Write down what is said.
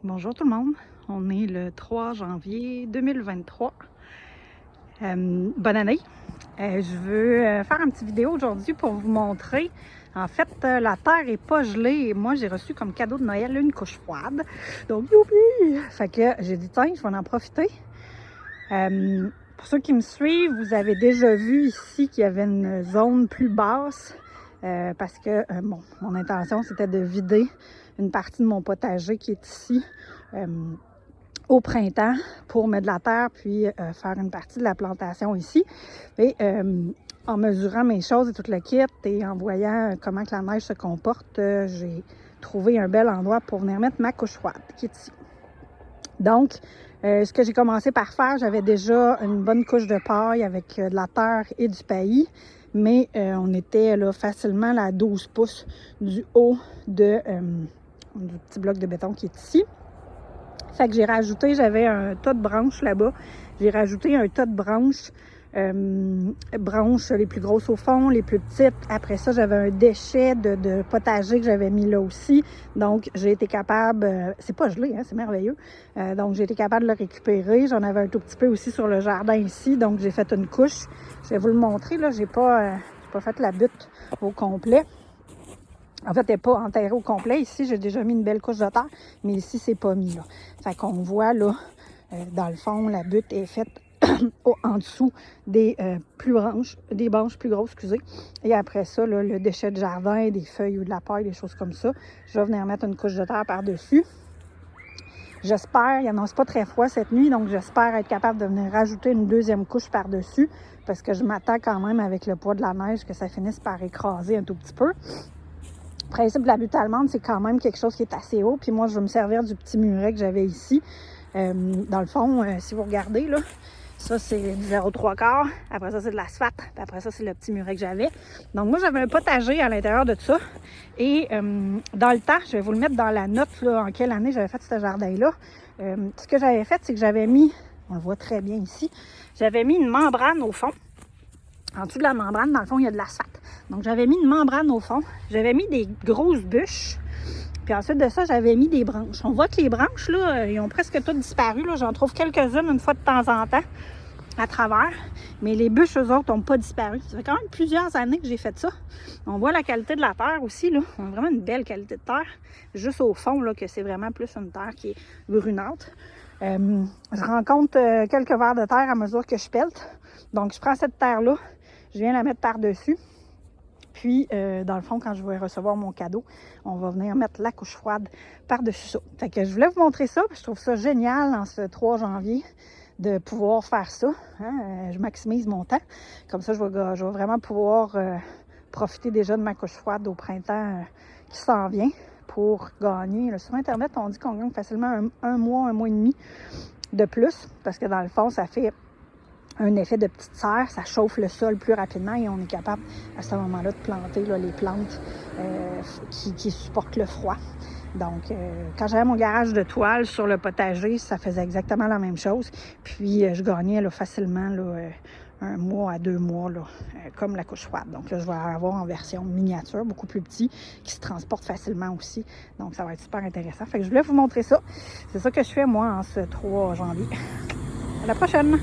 Bonjour tout le monde, on est le 3 janvier 2023. Bonne année! Je veux faire une petite vidéo aujourd'hui pour vous montrer. En fait, la terre est pas gelée et moi j'ai reçu comme cadeau de Noël une couche froide. Donc youpi! Fait que j'ai dit tiens, je vais en profiter. Pour ceux qui me suivent, vous avez déjà vu ici qu'il y avait une zone plus basse parce que bon, mon intention c'était de vider une partie de mon potager qui est ici au printemps pour mettre de la terre puis faire une partie de la plantation ici. Et en mesurant mes choses et tout le kit et en voyant comment que la neige se comporte, j'ai trouvé un bel endroit pour venir mettre ma couche froide qui est ici. Donc, ce que j'ai commencé par faire, j'avais déjà une bonne couche de paille avec de la terre et du paillis, mais on était là facilement à 12 pouces du haut du petit bloc de béton qui est ici. Fait que j'ai rajouté, j'avais un tas de branches là-bas, j'ai rajouté un tas de branches, branches les plus grosses au fond, les plus petites. Après ça, j'avais un déchet de potager que j'avais mis là aussi. Donc, j'ai été capable, c'est pas gelé, hein, c'est merveilleux. Donc, j'ai été capable de le récupérer. J'en avais un tout petit peu aussi sur le jardin ici. Donc, j'ai fait une couche. Je vais vous le montrer, là, j'ai pas fait la butte au complet. En fait, elle n'est pas enterrée au complet. Ici, j'ai déjà mis une belle couche de terre, mais ici, c'est pas mis, là. Fait qu'on voit, là, dans le fond, la butte est faite en dessous des branches plus grosses, excusez. Et après ça, là, le déchet de jardin, des feuilles ou de la paille, des choses comme ça, je vais venir mettre une couche de terre par-dessus. J'espère, il n'annonce pas très froid cette nuit, donc j'espère être capable de venir rajouter une deuxième couche par-dessus, parce que je m'attends quand même avec le poids de la neige que ça finisse par écraser un tout petit peu. Le principe de la butte allemande, c'est quand même quelque chose qui est assez haut. Puis moi, je vais me servir du petit muret que j'avais ici. Dans le fond, si vous regardez, là, ça, c'est du 0,3. Après ça, c'est de l'asphalte. Puis après ça, c'est le petit muret que j'avais. Donc moi, j'avais un potager à l'intérieur de tout ça. Et dans le temps, je vais vous le mettre dans la note, là, en quelle année j'avais fait ce jardin-là. Ce que j'avais fait, c'est que j'avais mis, on le voit très bien ici, j'avais mis une membrane au fond. En dessous de la membrane, dans le fond, il y a de l'asphalte. Donc, j'avais mis une membrane au fond. J'avais mis des grosses bûches. Puis ensuite de ça, j'avais mis des branches. On voit que les branches, là, ils ont presque toutes disparu. J'en trouve quelques-unes une fois de temps en temps à travers. Mais les bûches, eux autres, n'ont pas disparu. Ça fait quand même plusieurs années que j'ai fait ça. On voit la qualité de la terre aussi, là. On a vraiment une belle qualité de terre. Juste au fond, là, que c'est vraiment plus une terre qui est brunâtre. Je rencontre quelques vers de terre à mesure que je pelte. Donc, je prends cette terre-là. Je viens la mettre par-dessus. Puis, dans le fond, quand je vais recevoir mon cadeau, on va venir mettre la couche froide par-dessus ça. Fait que je voulais vous montrer ça. Je trouve ça génial en ce 3 janvier de pouvoir faire ça. Hein? Je maximise mon temps. Comme ça, je vais vraiment pouvoir profiter déjà de ma couche froide au printemps qui s'en vient pour gagner. Là, sur Internet, on dit qu'on gagne facilement un mois et demi de plus. Parce que dans le fond, ça fait un effet de petite serre, ça chauffe le sol plus rapidement et on est capable à ce moment-là de planter là, les plantes qui supportent le froid. Donc, quand j'avais mon garage de toile sur le potager, ça faisait exactement la même chose. Puis, je gagnais là, facilement là, 1 mois à 2 mois, là, comme la couche froide. Donc là, je vais avoir en version miniature, beaucoup plus petit, qui se transporte facilement aussi. Donc, ça va être super intéressant. Fait que je voulais vous montrer ça. C'est ça que je fais, moi, en ce 3 janvier. À la prochaine!